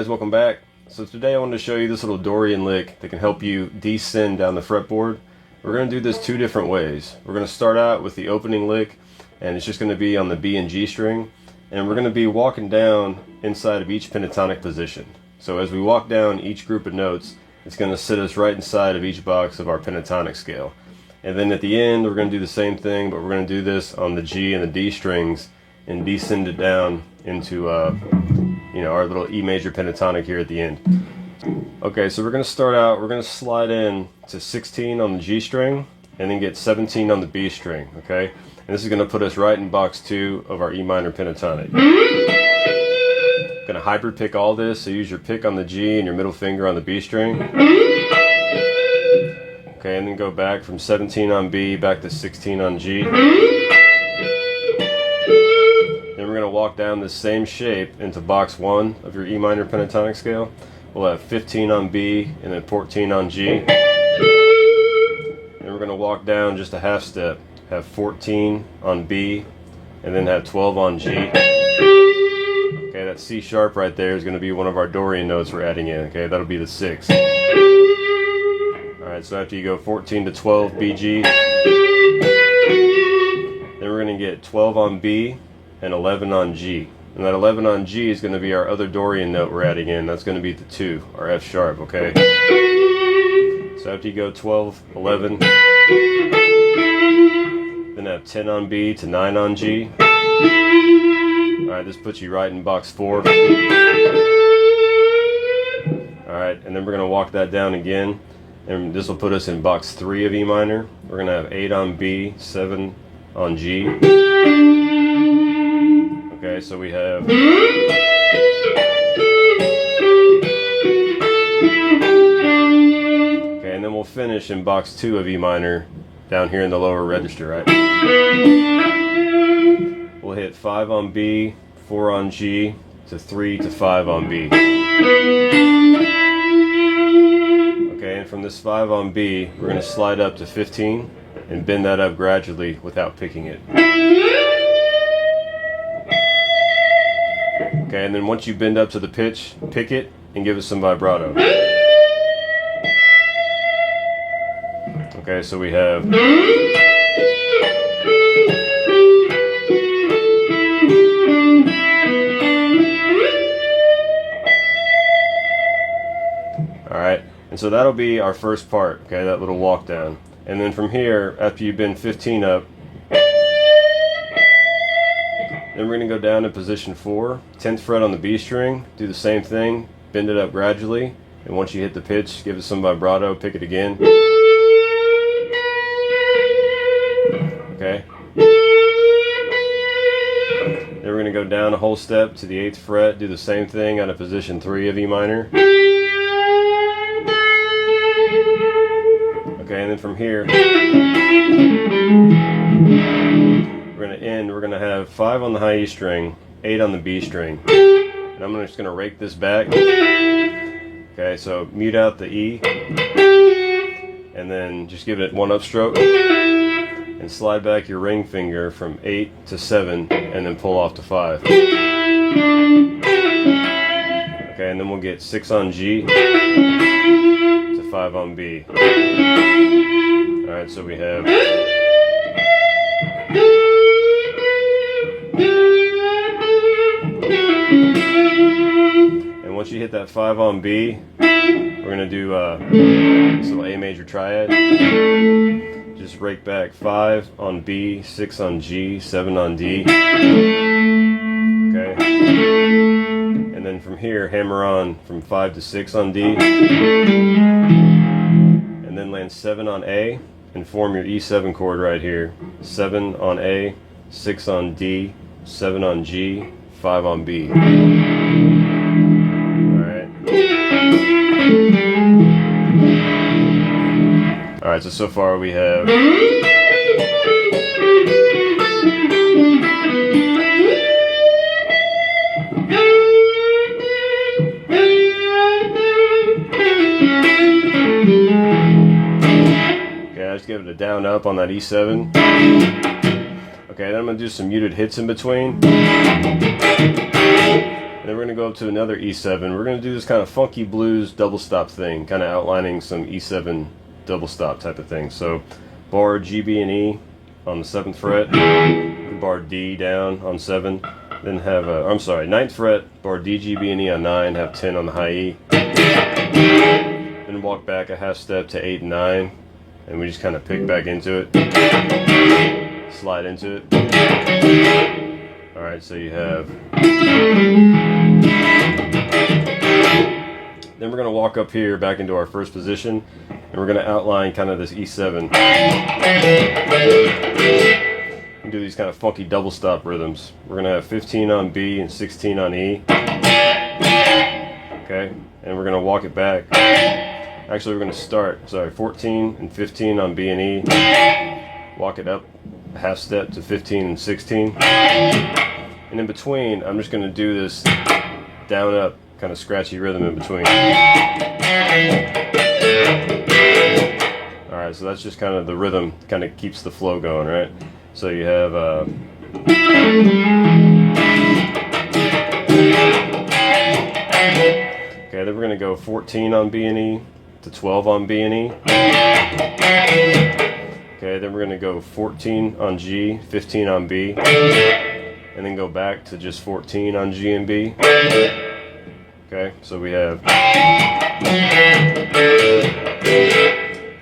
guys, welcome back. So today I wanted to show you this little Dorian lick that can help you descend down the fretboard. We're going to do this two different ways. We're going to start out with the opening lick, and it's just going to be on the B and G string, and we're going to be walking down inside of each pentatonic position. So as we walk down each group of notes, it's going to sit us right inside of each box of our pentatonic scale. And then at the end we're going to do the same thing, but we're going to do this on the G and the D strings and descend it down into our little E major pentatonic here at the end. Okay, so we're going to start out, we're going to slide in to 16 on the G string and then get 17 on the B string, okay? And this is going to put us right in box 2 of our E minor pentatonic. I'm going to hybrid pick all this, so use your pick on the G and your middle finger on the B string. Okay, and then go back from 17 on B back to 16 on G. Then we're going to walk down this same shape into box 1 of your E minor pentatonic scale. We'll have 15 on B and then 14 on G. Then we're going to walk down just a half step, have 14 on B and then have 12 on G. Okay, that C sharp right there is going to be one of our Dorian notes we're adding in. Okay, that'll be the 6th. Alright, so after you go 14 to 12 BG, then we're going to get 12 on B and 11 on G. And that 11 on G is going to be our other Dorian note we're adding in. That's going to be the 2, our F sharp, okay? So after you go 12, 11, then have 10 on B to 9 on G. Alright, this puts you right in box 4. Alright, and then we're going to walk that down again. And this will put us in box 3 of E minor. We're going to have 8 on B, 7 on G. Okay, so we have... Okay, and then we'll finish in box 2 of E minor, down here in the lower register, right? We'll hit 5 on B, 4 on G, to 3 to 5 on B. Okay, and from this 5 on B, we're going to slide up to 15 and bend that up gradually without picking it. Okay, and then once you bend up to the pitch, pick it and give it some vibrato. Okay, so we have... Alright, and so that'll be our first part, okay, that little walk down. And then from here, after you bend 15 up, then we're going to go down to position 4, 10th fret on the B string, do the same thing, bend it up gradually, and once you hit the pitch, give it some vibrato, pick it again. Okay. Then we're going to go down a whole step to the 8th fret, do the same thing out of position 3 of E minor. Okay, and then from here, we're going to end, we're going to have 5 on the high E string, 8 on the B string. And I'm just going to rake this back. Okay, so mute out the E, and then just give it one upstroke, and slide back your ring finger from 8 to 7, and then pull off to 5. Okay, and then we'll get 6 on G to 5 on B. Alright, so we have... And once you hit that 5 on B, we're going to do this little A major triad. Just rake back 5 on B, 6 on G, 7 on D. Okay. And then from here, hammer on from 5 to 6 on D. And then land 7 on A and form your E7 chord right here. 7 on A, 6 on D, 7 on G, 5 on B. Alright, so far we have... Okay, I just give it a down up on that E7. Okay, then I'm going to do some muted hits in between. And then we're going going to go up to another E7. We're going to do this kind of funky blues double stop thing, kind of outlining some E7 double stop type of thing. So bar G, B, and E on the 7th fret, bar D down on 7, then have I'm sorry, 9th fret, bar D, G, B, and E on 9, have 10 on the high E, then walk back a half step to 8 and 9, and we just kind of pick back into it, slide into it. Alright, so you have, then we're going to walk up here back into our first position, and we're going to outline kind of this E7 and do these kind of funky double stop rhythms. We're going to have 15 on B and 16 on E. Okay, and we're going to walk it back. Actually, we're going to start, 14 and 15 on B and E, walk it up a half step to 15 and 16, and in between I'm just going to do this down up kind of scratchy rhythm in between. Alright, so that's just kind of the rhythm, kind of keeps the flow going, right? So you have okay, then we're going to go 14 on B and E to 12 on B and E. Okay, then we're going to go 14 on G, 15 on B, and then go back to just 14 on G and B. Okay, so we have,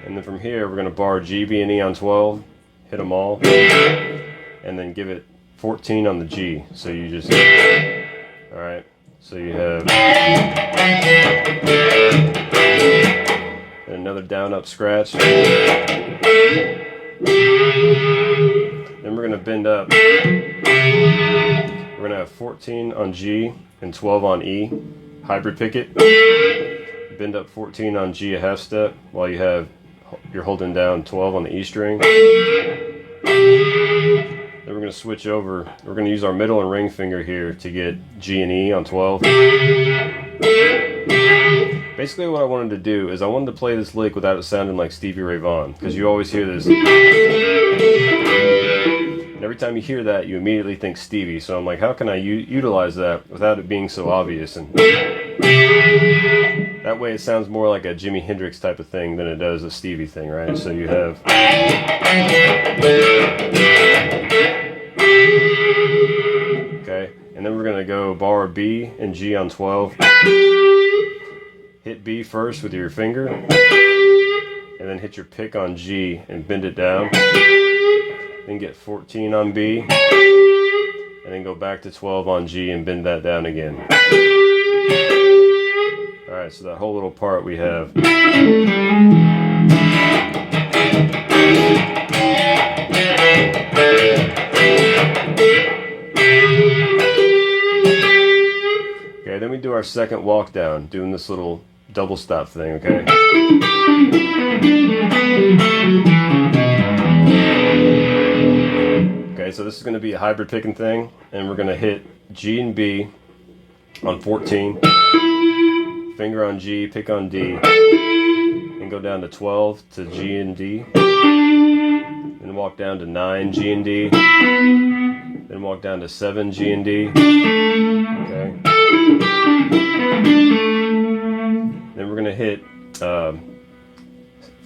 and then from here we're going to bar G, B, and E on 12, hit them all, and then give it 14 on the G. So you just, alright, so you have, and another down up scratch. Then we're going to bend up. We're going to have 14 on G and 12 on E. Hybrid pick it. Bend up 14 on G a half step while you're holding down 12 on the E string. Then we're going to switch over. We're going to use our middle and ring finger here to get G and E on 12. Basically what I wanted to do is I wanted to play this lick without it sounding like Stevie Ray Vaughan, because you always hear this. And every time you hear that, you immediately think Stevie. So I'm like, how can I utilize that without it being so obvious? And that way it sounds more like a Jimi Hendrix type of thing than it does a Stevie thing, right? So you have, okay, and then we're going to go bar B and G on 12. Hit B first with your finger, and then hit your pick on G and bend it down. Then get 14 on B, and then go back to 12 on G and bend that down again. Alright, so that whole little part we have. Okay, then we do our second walk down, doing this little double stop thing, okay? Okay, so this is going to be a hybrid picking thing, and we're going to hit G and B on 14, finger on G, pick on D, and go down to 12 to G and D, then walk down to 9 G and D, then walk down to 7 G and D, okay? Then we're going to hit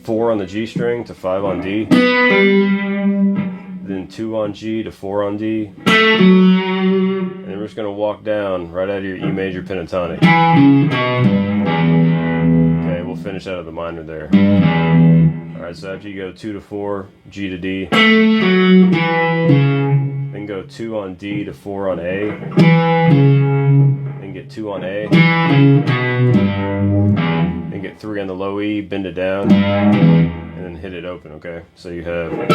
4 on the G string to 5 on D, then 2 on G to 4 on D, and then we're just going to walk down right out of your E major pentatonic. Okay, we'll finish out of the minor there. Alright, so after you go 2 to 4, G to D, then go 2 on D to 4 on A, then get 2 on A, then get 3 on the low E, bend it down, and then hit it open, okay? So you have, and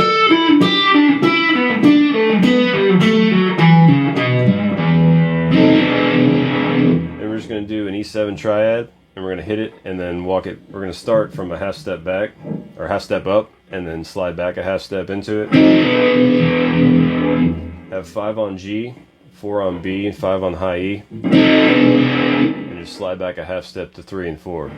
we're just going to do an E7 triad, and we're going to hit it and then walk it. We're going to start from a half step back, or half step up, and then slide back a half step into it. Have 5 on G, 4 on B, 5 on high E, and just slide back a half step to 3 and 4.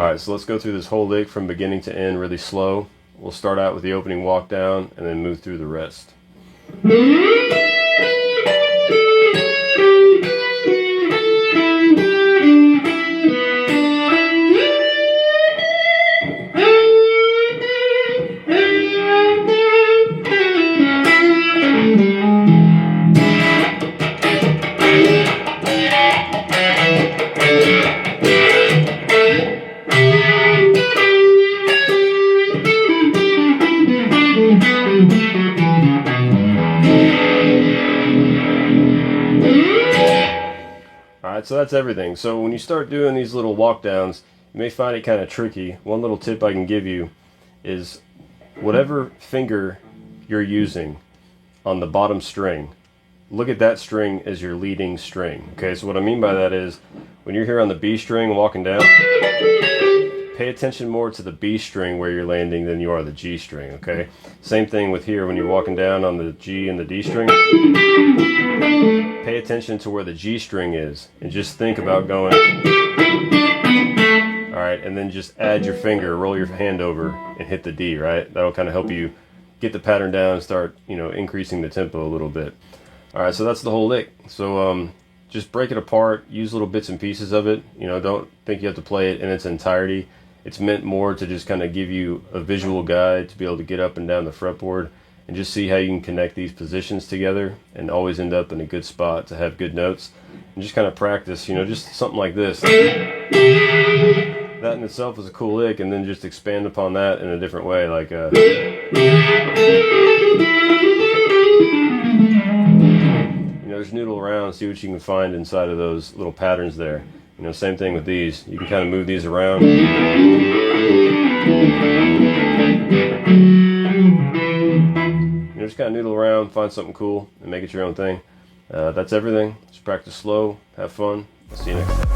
Alright, so let's go through this whole lick from beginning to end really slow. We'll start out with the opening walk down and then move through the rest. Alright, so that's everything. So when you start doing these little walk downs, you may find it kind of tricky. One little tip I can give you is whatever finger you're using on the bottom string, look at that string as your leading string. Okay, so what I mean by that is when you're here on the B string walking down, pay attention more to the B string where you're landing than you are the G string, okay? Same thing with here when you're walking down on the G and the D string. Pay attention to where the G string is and just think about going. Alright, and then just add your finger, roll your hand over and hit the D, right? That'll kind of help you get the pattern down and start, increasing the tempo a little bit. Alright, so that's the whole lick. So just break it apart, use little bits and pieces of it. Don't think you have to play it in its entirety. It's meant more to just kind of give you a visual guide to be able to get up and down the fretboard and just see how you can connect these positions together and always end up in a good spot to have good notes. And just kind of practice, just something like this. That in itself is a cool lick, and then just expand upon that in a different way, like just noodle around, see what you can find inside of those little patterns there. Same thing with these. You can kind of move these around. Just kind of noodle around, find something cool, and make it your own thing. That's everything. Just practice slow, have fun. I'll see you next time.